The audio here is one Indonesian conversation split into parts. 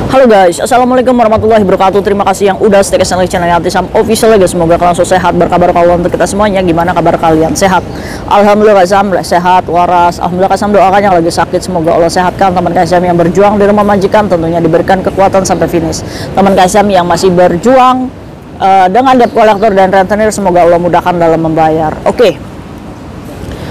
Halo guys, assalamualaikum warahmatullahi wabarakatuh. Terima kasih yang udah stay ke channel Altisam Official guys. Semoga kalian selalu sehat. Berkabar kalau untuk kita semuanya, gimana kabar kalian? Sehat? Alhamdulillah Kaisam sehat, waras. Alhamdulillah Kaisam doakan yang lagi sakit, semoga Allah sehatkan. Teman Kaisam yang berjuang di rumah majikan tentunya diberikan kekuatan sampai finish. Teman Kaisam yang masih berjuang dengan debt collector dan rentenir, semoga Allah mudahkan dalam membayar. Oke.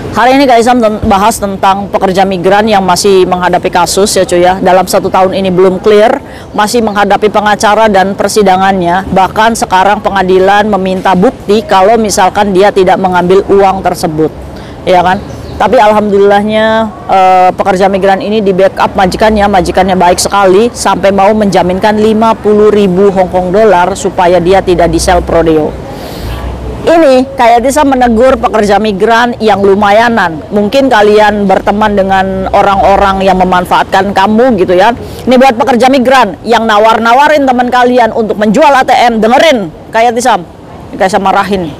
Hari ini guys, bahas tentang pekerja migran yang masih menghadapi kasus ya cuy ya. Dalam 1 tahun ini belum clear, masih menghadapi pengacara dan persidangannya. Bahkan sekarang pengadilan meminta bukti kalau misalkan dia tidak mengambil uang tersebut, ya kan? Tapi alhamdulillahnya pekerja migran ini di backup majikannya baik sekali sampai mau menjaminkan 50.000 Hong Kong dollar supaya dia tidak di sel prodeo. Ini kayak bisa menegur pekerja migran yang lumayanan. Mungkin kalian berteman dengan orang-orang yang memanfaatkan kamu gitu ya. Ini buat pekerja migran yang nawar-nawarin teman kalian untuk menjual ATM. Dengerin, kayak Tisam. Kayak sama marahin.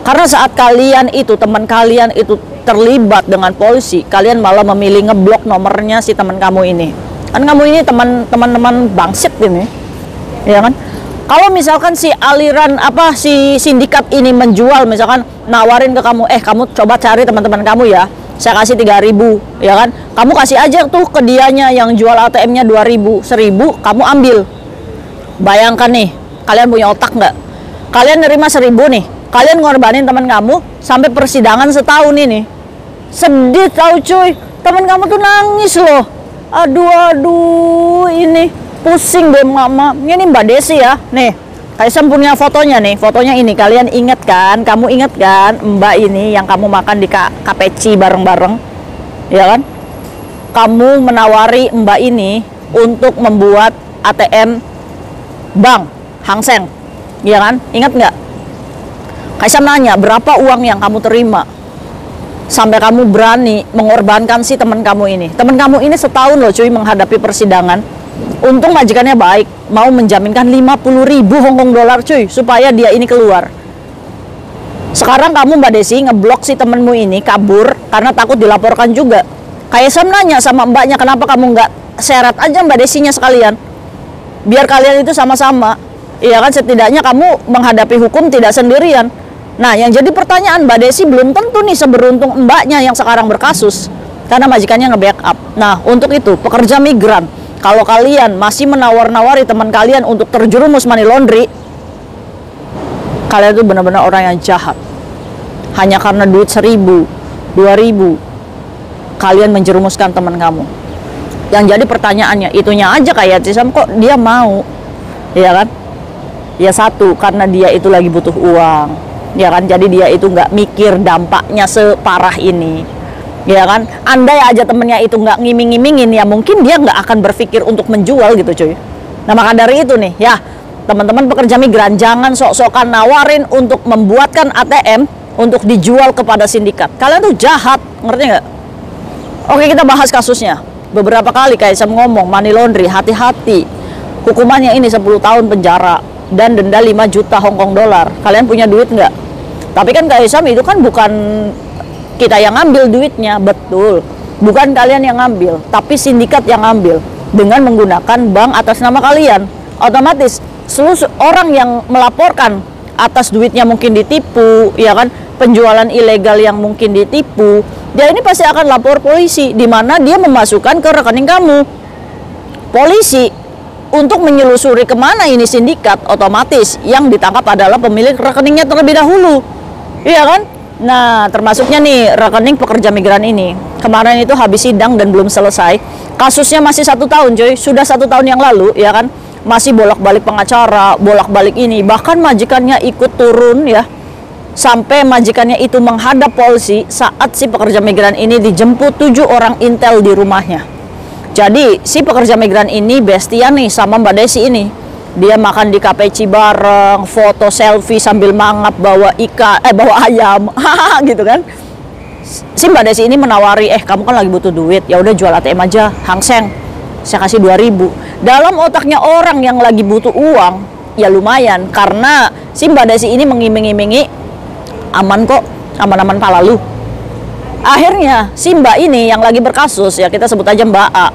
Karena saat kalian itu, teman kalian itu terlibat dengan polisi, kalian malah memilih ngeblok nomornya si teman kamu ini. Kan kamu ini teman-teman bangsit ini. Ya kan? Kalau misalkan si aliran si sindikat ini menjual, misalkan nawarin ke kamu, kamu coba cari teman-teman kamu ya, saya kasih 3.000, ya kan? Kamu kasih aja tuh ke dianya yang jual ATM-nya 2.000, 1.000, kamu ambil. Bayangkan nih, kalian punya otak nggak? Kalian nerima 1.000 nih, kalian ngorbanin teman kamu sampai persidangan setahun ini. Sedih tau cuy, teman kamu tuh nangis loh. Aduh, ini pusing deh mama. Ini Mbak Desi ya, nih Kaisam punya fotonya nih, fotonya ini. Kalian inget kan, kamu inget kan Mbak ini yang kamu makan di KPC bareng-bareng, ya kan? Kamu menawari Mbak ini untuk membuat ATM bank Hang Seng, ya kan? Ingat nggak? Kaisam nanya, berapa uang yang kamu terima sampai kamu berani mengorbankan si teman kamu ini? Teman kamu ini setahun loh cuy menghadapi persidangan. Untung majikannya baik, mau menjaminkan 50.000 Hong Kong dollar cuy, supaya dia ini keluar. Sekarang kamu Mbak Desi ngeblok si temenmu ini kabur karena takut dilaporkan juga. Kayak Sam nanya sama mbaknya, kenapa kamu nggak seret aja Mbak Desinya sekalian, biar kalian itu sama-sama, iya kan? Setidaknya kamu menghadapi hukum tidak sendirian. Nah, yang jadi pertanyaan, Mbak Desi belum tentu nih seberuntung mbaknya yang sekarang berkasus karena majikannya nge-backup. Nah, untuk itu pekerja migran, kalau kalian masih menawar-nawari teman kalian untuk terjerumus money laundry, kalian itu benar-benar orang yang jahat. Hanya karena duit 1.000, 2.000, kalian menjerumuskan teman kamu. Yang jadi pertanyaannya, itunya aja kayak Tisam kok dia mau, ya kan? Ya satu, karena dia itu lagi butuh uang, ya kan? Jadi dia itu nggak mikir dampaknya separah ini. Ya kan, andai aja temennya itu nggak ngiming-ngimingin, ya mungkin dia nggak akan berpikir untuk menjual gitu cuy. Nah maka dari itu nih ya, teman-teman pekerja migran, jangan sok-sokan nawarin untuk membuatkan ATM untuk dijual kepada sindikat. Kalian tuh jahat, ngerti nggak? Oke, kita bahas kasusnya. Beberapa kali kayak saya ngomong, money laundry, hati-hati. Hukumannya ini 10 tahun penjara dan denda 5 juta Hong Kong dollar. Kalian punya duit nggak? Tapi kan kayak Sam itu kan bukan kita yang ngambil duitnya, betul. Bukan kalian yang ngambil, tapi sindikat yang ngambil dengan menggunakan bank atas nama kalian. Otomatis seluruh orang yang melaporkan atas duitnya mungkin ditipu, ya kan? Penjualan ilegal yang mungkin ditipu, dia ini pasti akan lapor polisi, di mana dia memasukkan ke rekening kamu. Polisi untuk menyelusuri kemana ini sindikat, otomatis yang ditangkap adalah pemilik rekeningnya terlebih dahulu, iya kan? Nah, termasuknya nih rekening pekerja migran ini. Kemarin itu habis sidang dan belum selesai. Kasusnya masih 1 tahun coy. Sudah 1 tahun yang lalu, ya kan? Masih bolak-balik pengacara, bolak-balik ini. Bahkan majikannya ikut turun ya. Sampai majikannya itu menghadap polisi saat si pekerja migran ini dijemput 7 orang intel di rumahnya. Jadi, si pekerja migran ini bestian nih sama Mbak Desi ini. Dia makan di KPC bareng, foto selfie sambil mangap bawa bawa ayam, gitu kan. Si Mbak Desi ini menawari, kamu kan lagi butuh duit, ya udah jual ATM aja, Hang Seng, saya kasih 2.000. Dalam otaknya orang yang lagi butuh uang, ya lumayan, karena si Mbak Desi ini mengiming-imingi, aman kok, aman-aman palalu. Akhirnya si Mbak ini yang lagi berkasus, ya kita sebut aja Mbak A,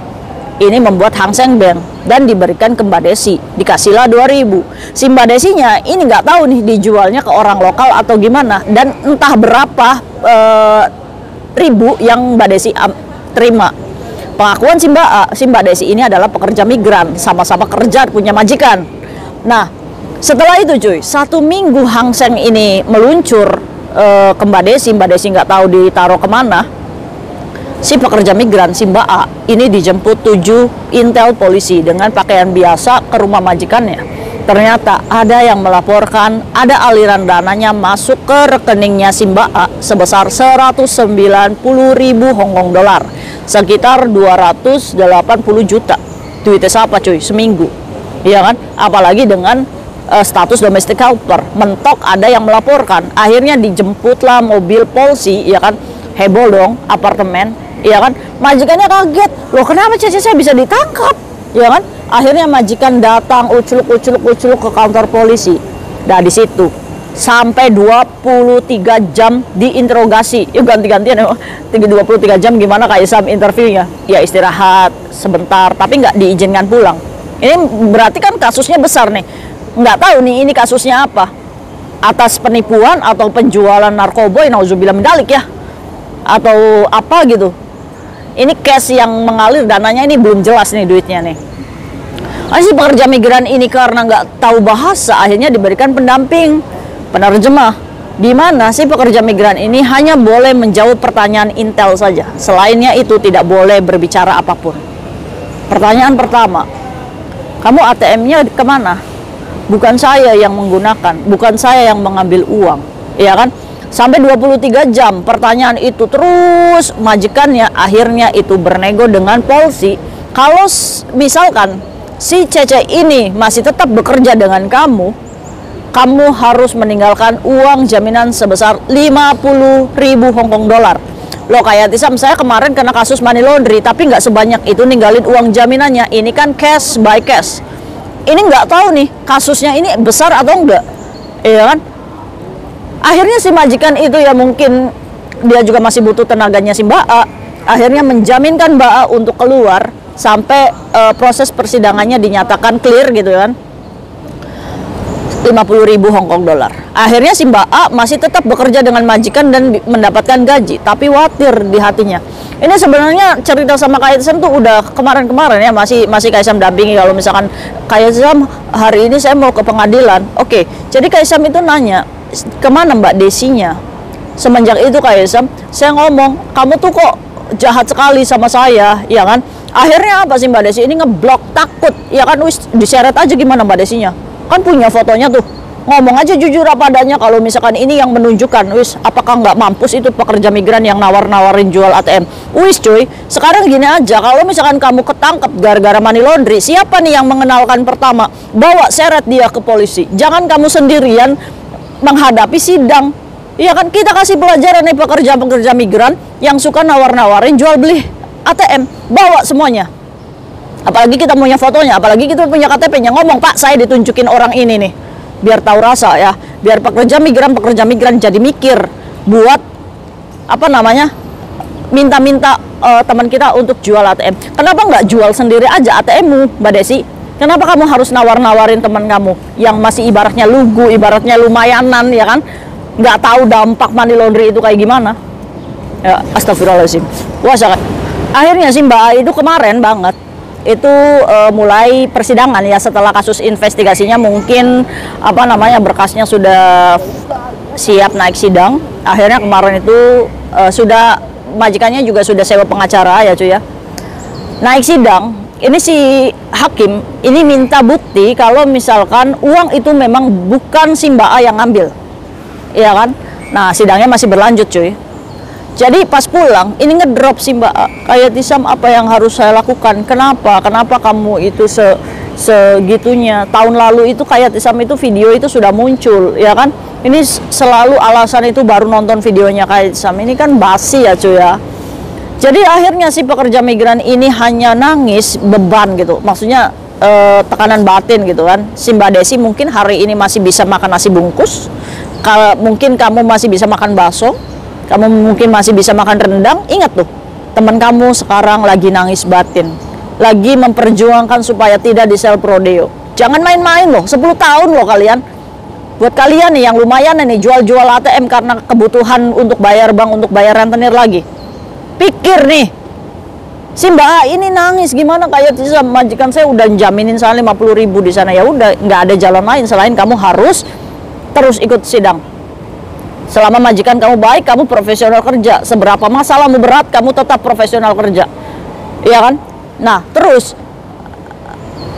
ini membuat Hang Seng Bank dan diberikan ke Mbak Desi, dikasihlah 2.000. Si Mbak Desinya ini nggak tahu nih dijualnya ke orang lokal atau gimana, dan entah berapa ribu yang Mbak Desi terima. Pengakuan si Mbak Desi ini adalah pekerja migran, sama-sama kerja punya majikan. Nah, setelah itu cuy, 1 minggu Hang Seng ini meluncur ke Mbak Desi nggak tahu ditaruh kemana. Si pekerja migran, si Mbak A, ini dijemput 7 intel polisi dengan pakaian biasa ke rumah majikannya. Ternyata ada yang melaporkan ada aliran dananya masuk ke rekeningnya si Mbak A sebesar 190.000 Hongkong dolar, sekitar 280 juta. Duitnya siapa cuy, seminggu. Iya kan? Apalagi dengan status domestic helper. Mentok ada yang melaporkan. Akhirnya dijemputlah mobil polisi, ya kan? Heboh dong, apartemen. Iya kan, majikannya kaget, loh kenapa cece saya bisa ditangkap, ya kan? Akhirnya majikan datang uculuk ke kantor polisi. Nah di situ sampai 23 jam diinterogasi. Yuk ganti-gantian ya, 23 jam gimana Kak Isam interviewnya? Ya istirahat sebentar, tapi nggak diizinkan pulang. Ini berarti kan kasusnya besar nih. Nggak tahu nih ini kasusnya apa? Atas penipuan atau penjualan narkoba, nauzubillah min dzalik ya, atau apa gitu. Ini cash yang mengalir dananya ini belum jelas nih duitnya nih. Si pekerja migran ini karena nggak tahu bahasa akhirnya diberikan pendamping, penerjemah, di mana si pekerja migran ini hanya boleh menjawab pertanyaan intel saja. Selainnya itu tidak boleh berbicara apapun. Pertanyaan pertama, kamu ATM-nya kemana? Bukan saya yang menggunakan, bukan saya yang mengambil uang, ya kan? Sampai 23 jam pertanyaan itu terus, majikannya akhirnya itu bernego dengan polisi. Kalau misalkan si Cece ini masih tetap bekerja dengan kamu harus meninggalkan uang jaminan sebesar 50.000 Hongkong dolar. Loh kayak Tisam, saya kemarin kena kasus money laundry tapi nggak sebanyak itu ninggalin uang jaminannya. Ini kan cash by cash. Ini nggak tahu nih kasusnya ini besar atau enggak, iya kan? Akhirnya si majikan itu ya mungkin dia juga masih butuh tenaganya si Mbak A. Akhirnya menjaminkan Mbak A untuk keluar sampai proses persidangannya dinyatakan clear gitu kan. 50.000 Hongkong dolar. Akhirnya si Mbak A masih tetap bekerja dengan majikan dan mendapatkan gaji, tapi khawatir di hatinya. Ini sebenarnya cerita sama Kak Isam tuh udah kemarin-kemarin ya, masih Kak Isam dampingi. Kalau misalkan Kak Isam hari ini saya mau ke pengadilan. Oke, jadi Kak Isam itu nanya, kemana Mbak Desinya? Semenjak itu Kak Isam, saya ngomong, kamu tuh kok jahat sekali sama saya, ya kan? Akhirnya apa sih Mbak Desi ini ngeblok, takut, ya kan? Wis diseret aja gimana Mbak Desinya? Kan punya fotonya tuh. Ngomong aja jujur apa adanya kalau misalkan ini yang menunjukkan, wis apakah nggak mampus itu pekerja migran yang nawar-nawarin jual ATM. Wis cuy, sekarang gini aja, kalau misalkan kamu ketangkep gara-gara money laundry, siapa nih yang mengenalkan pertama? Bawa seret dia ke polisi. Jangan kamu sendirian menghadapi sidang. Iya kan, kita kasih pelajaran nih pekerja-pekerja migran yang suka nawar-nawarin jual beli ATM, bawa semuanya. Apalagi kita punya fotonya, apalagi kita punya KTP-nya, ngomong, Pak saya ditunjukin orang ini nih. Biar tahu rasa ya, biar pekerja migran jadi mikir buat apa namanya, minta-minta teman kita untuk jual ATM. Kenapa nggak jual sendiri aja ATM-mu Mbak Desi? Kenapa kamu harus nawar-nawarin teman kamu yang masih ibaratnya lugu, ibaratnya lumayanan, ya kan? Nggak tahu dampak money laundry itu kayak gimana. Ya, astagfirullahaladzim. Wah, akhirnya sih Mbak itu kemarin banget itu mulai persidangan ya, setelah kasus investigasinya mungkin apa namanya berkasnya sudah siap naik sidang. Akhirnya kemarin itu sudah majikannya juga sudah sewa pengacara ya cuy ya. Naik sidang, ini si hakim ini minta bukti kalau misalkan uang itu memang bukan si Mbak A yang ngambil, iya kan? Nah sidangnya masih berlanjut cuy. Jadi pas pulang ini ngedrop si Mbak A, kayak Tisam apa yang harus saya lakukan? Kenapa kamu itu segitunya? Tahun lalu itu kayak Tisam itu video itu sudah muncul, ya kan? Ini selalu alasan itu baru nonton videonya kayak Tisam. Ini kan basi ya cuy ya. Jadi akhirnya si pekerja migran ini hanya nangis beban gitu, maksudnya tekanan batin gitu kan. Si Mbak Desi mungkin hari ini masih bisa makan nasi bungkus, mungkin kamu masih bisa makan bakso, kamu mungkin masih bisa makan rendang. Ingat tuh, teman kamu sekarang lagi nangis batin. lagi memperjuangkan supaya tidak di sel prodeo. Jangan main-main loh, 10 tahun loh kalian. Buat kalian nih yang lumayan nih jual-jual ATM karena kebutuhan untuk bayar bank, untuk bayar rentenir lagi. Pikir nih, si Mbak A ini nangis gimana, kayak majikan saya udah jaminin saya 50.000 di sana. Ya udah, nggak ada jalan lain selain kamu harus terus ikut sidang. Selama majikan kamu baik, kamu profesional kerja. Seberapa masalahmu berat, kamu tetap profesional kerja. Iya kan? Nah, terus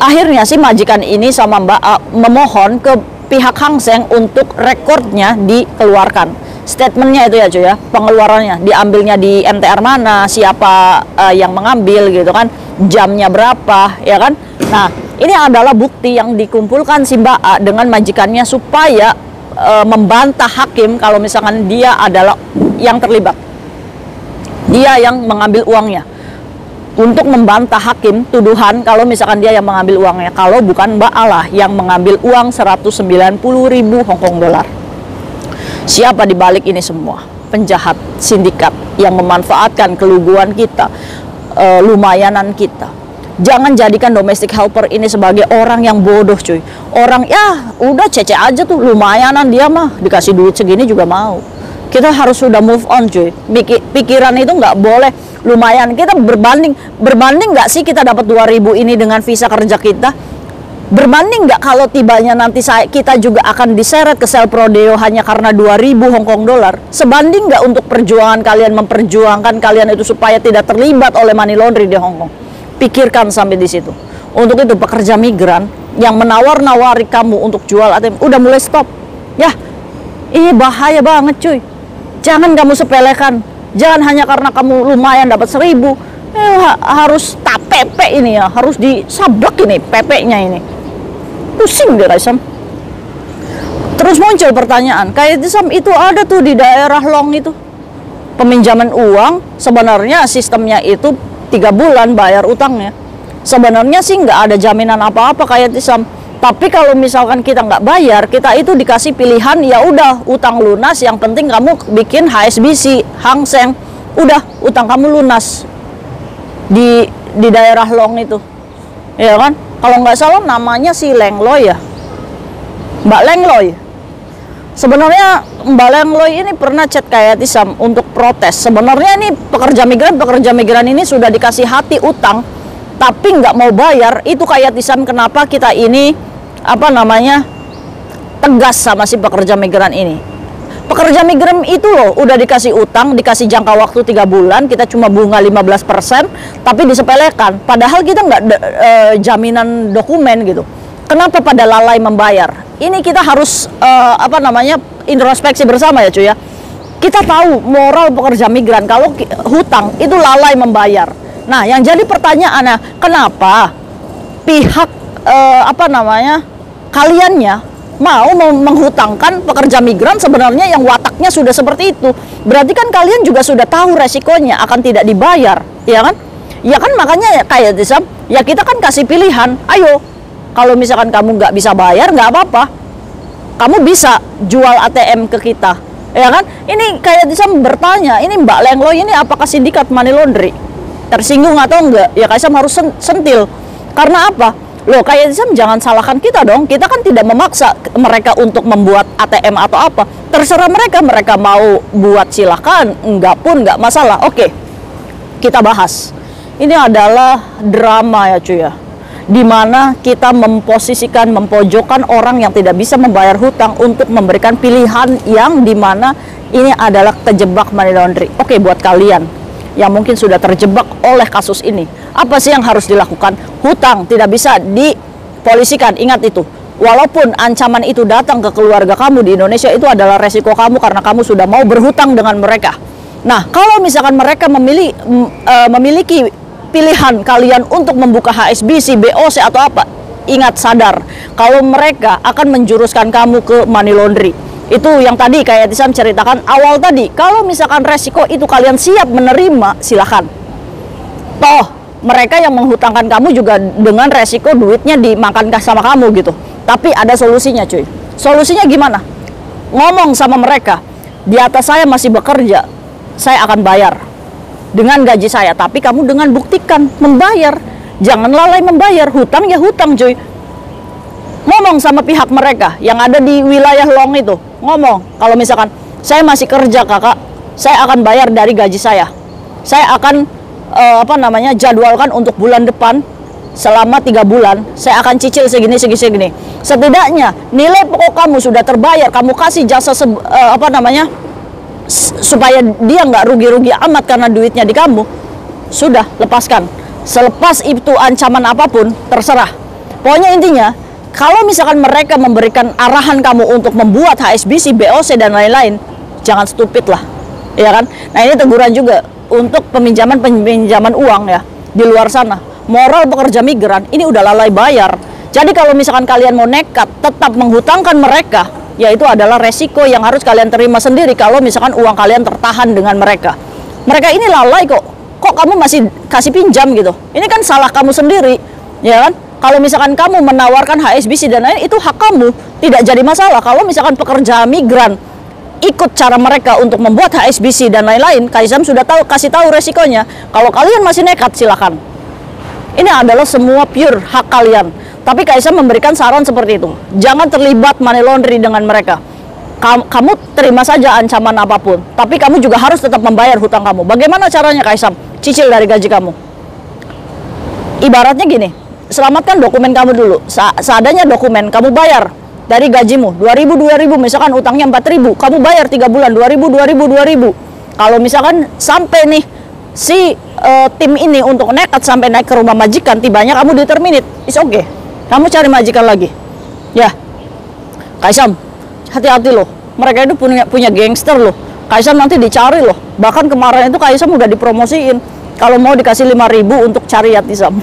akhirnya si majikan ini sama Mbak A memohon ke pihak Hang Seng untuk rekornya dikeluarkan. Statementnya itu ya cuy ya, pengeluarannya diambilnya di MTR mana, siapa yang mengambil gitu kan, jamnya berapa ya kan. Nah, ini adalah bukti yang dikumpulkan si Mbak A dengan majikannya supaya membantah hakim kalau misalkan dia adalah yang terlibat, dia yang mengambil uangnya, untuk membantah hakim tuduhan kalau misalkan dia yang mengambil uangnya, kalau bukan Mbak A lah yang mengambil uang 190.000 Hongkong dolar. Siapa di balik ini semua? Penjahat, sindikat yang memanfaatkan keluguan kita, lumayanan kita. Jangan jadikan domestic helper ini sebagai orang yang bodoh cuy. Orang ya udah cece aja tuh, lumayanan dia mah dikasih duit segini juga mau. Kita harus sudah move on cuy. Pikiran itu nggak boleh lumayan. Kita berbanding nggak sih kita dapat 2.000 ini dengan visa kerja kita? Berbanding nggak kalau tibanya nanti kita juga akan diseret ke sel prodeo hanya karena 2.000 Hongkong dolar? Sebanding nggak untuk perjuangan kalian, memperjuangkan kalian itu supaya tidak terlibat oleh money laundry di Hongkong? Pikirkan sampai di situ. Untuk itu pekerja migran yang menawar-nawari kamu untuk jual ATM udah mulai stop. Ya, ini bahaya banget cuy. Jangan kamu sepelekan. Jangan hanya karena kamu lumayan dapat 1.000, harus tak PP ini ya, harus disablak ini PP-nya ini. Pusing deh Sam. Terus muncul pertanyaan, kayak Sam itu ada tuh di daerah Long itu. Peminjaman uang, sebenarnya sistemnya itu 3 bulan bayar utangnya. Sebenarnya sih nggak ada jaminan apa-apa kayak Sam. Tapi kalau misalkan kita nggak bayar, kita itu dikasih pilihan, ya udah utang lunas, yang penting kamu bikin HSBC, Hang Seng, udah utang kamu lunas di daerah Long itu, ya kan? Kalau nggak salah namanya si Lengloy ya, Mbak Lengloy. Sebenarnya Mbak Lengloy ini pernah chat kayak Tisam untuk protes. Sebenarnya ini pekerja migran ini sudah dikasih hati utang, tapi nggak mau bayar. Itu kayak Tisam, kenapa kita ini tegas sama si pekerja migran ini. Pekerja migran itu loh udah dikasih utang, dikasih jangka waktu 3 bulan, kita cuma bunga 15%, tapi disepelekan. Padahal kita nggak jaminan dokumen gitu. Kenapa pada lalai membayar? Ini kita harus introspeksi bersama ya cuy ya. Kita tahu moral pekerja migran kalau hutang itu lalai membayar. Nah, yang jadi pertanyaannya, kenapa pihak kaliannya mau menghutangkan pekerja migran sebenarnya yang wataknya sudah seperti itu? Berarti kan kalian juga sudah tahu resikonya akan tidak dibayar, ya kan? Ya kan, makanya kayak Tisam, ya kita kan kasih pilihan, ayo kalau misalkan kamu nggak bisa bayar nggak apa-apa, kamu bisa jual ATM ke kita, ya kan? Ini kayak Tisam bertanya, ini Mbak Lengloy ini apakah sindikat money laundry? Tersinggung atau enggak? Ya Kaisam harus sentil. Karena apa? Loh, kayak Tisam jangan salahkan kita dong. Kita kan tidak memaksa mereka untuk membuat ATM atau apa. Terserah mereka mau buat silahkan, enggak pun enggak masalah. Oke, kita bahas. Ini adalah drama ya cuy ya, dimana kita mempojokkan orang yang tidak bisa membayar hutang untuk memberikan pilihan yang dimana ini adalah terjebak money laundry. Oke, buat kalian yang mungkin sudah terjebak oleh kasus ini, apa sih yang harus dilakukan? Hutang tidak bisa dipolisikan, ingat itu. Walaupun ancaman itu datang ke keluarga kamu di Indonesia, itu adalah resiko kamu karena kamu sudah mau berhutang dengan mereka. Nah, kalau misalkan mereka memiliki pilihan kalian untuk membuka HSBC, BOC atau apa, ingat, sadar kalau mereka akan menjuruskan kamu ke money laundry. Itu yang tadi kayak Tisam ceritakan awal tadi. Kalau misalkan resiko itu kalian siap menerima, silahkan. Toh mereka yang menghutangkan kamu juga dengan resiko duitnya dimakan sama kamu gitu. Tapi ada solusinya cuy. Solusinya gimana? Ngomong sama mereka, di atas saya masih bekerja, saya akan bayar dengan gaji saya, tapi kamu dengan buktikan membayar. Jangan lalai membayar. Hutang ya hutang, cuy. Ngomong sama pihak mereka yang ada di wilayah Long itu. Ngomong, kalau misalkan saya masih kerja kakak, saya akan bayar dari gaji saya. Saya akan jadwalkan untuk bulan depan selama 3 bulan. Saya akan cicil segini. Setidaknya nilai pokok kamu sudah terbayar. Kamu kasih jasa supaya dia nggak rugi-rugi amat karena duitnya di kamu. Sudah, lepaskan. Selepas itu ancaman apapun terserah. Pokoknya intinya, kalau misalkan mereka memberikan arahan kamu untuk membuat HSBC, BOC dan lain-lain, jangan stupid lah, ya kan? Nah, ini teguran juga untuk peminjaman uang ya di luar sana. Moral pekerja migran ini udah lalai bayar. Jadi kalau misalkan kalian mau nekat tetap menghutangkan mereka, ya itu adalah resiko yang harus kalian terima sendiri kalau misalkan uang kalian tertahan dengan mereka. Mereka ini lalai kok kamu masih kasih pinjam gitu. Ini kan salah kamu sendiri, ya kan? Kalau misalkan kamu menawarkan HSBC dan lain, itu hak kamu, tidak jadi masalah. Kalau misalkan pekerja migran ikut cara mereka untuk membuat HSBC dan lain-lain, Kaisam sudah kasih tahu resikonya. Kalau kalian masih nekat, silakan. Ini adalah semua pure hak kalian. Tapi Kaisam memberikan saran seperti itu. Jangan terlibat money laundry dengan mereka. Kamu terima saja ancaman apapun, tapi kamu juga harus tetap membayar hutang kamu. Bagaimana caranya Kaisam? Cicil dari gaji kamu. Ibaratnya gini, selamatkan dokumen kamu dulu. Seadanya dokumen, kamu bayar dari gajimu 2.000 misalkan utangnya 4.000, kamu bayar 3 bulan 2.000. Kalau misalkan sampai nih si tim ini untuk nekat sampai naik ke rumah majikan, tibanya kamu di-terminate, it's okay, kamu cari majikan lagi ya. Kaisam, hati-hati loh, mereka itu punya gangster loh. Kaisam nanti dicari loh. Bahkan kemarin itu Kaisam udah dipromosiin kalau mau dikasih 5.000 untuk cari Yatisam.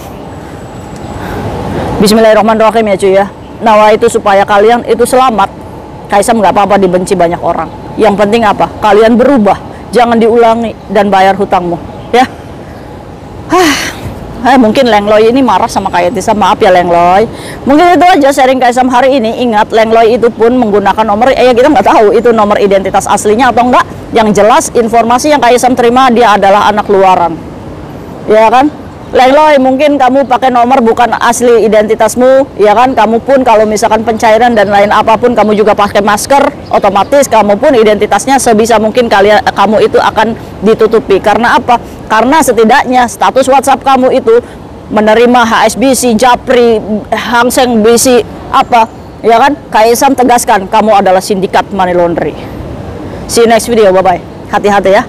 Bismillahirrahmanirrahim ya cuy ya. Nawa itu supaya kalian itu selamat. Kaisam nggak apa-apa dibenci banyak orang. Yang penting apa? Kalian berubah. Jangan diulangi dan bayar hutangmu. Ya. Mungkin Lengloy ini marah sama Kak Yatisam. Maaf ya Lengloy. Mungkin itu aja sharing Kaisam hari ini. Ingat, Lengloy itu pun menggunakan nomor, kita nggak tahu itu nomor identitas aslinya atau enggak. Yang jelas informasi yang Kaisam terima dia adalah anak luaran. Ya kan? Lengloy, mungkin kamu pakai nomor bukan asli identitasmu, ya kan? Kamu pun kalau misalkan pencairan dan lain apapun, kamu juga pakai masker, otomatis kamu pun identitasnya sebisa mungkin kamu itu akan ditutupi. Karena apa? Karena setidaknya status WhatsApp kamu itu menerima HSBC, Japri, Hang Seng BC, apa, ya kan? Kaisam tegaskan, kamu adalah sindikat money laundry. See you next video, bye-bye. Hati-hati ya,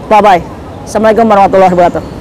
bye-bye. Assalamualaikum warahmatullahi wabarakatuh.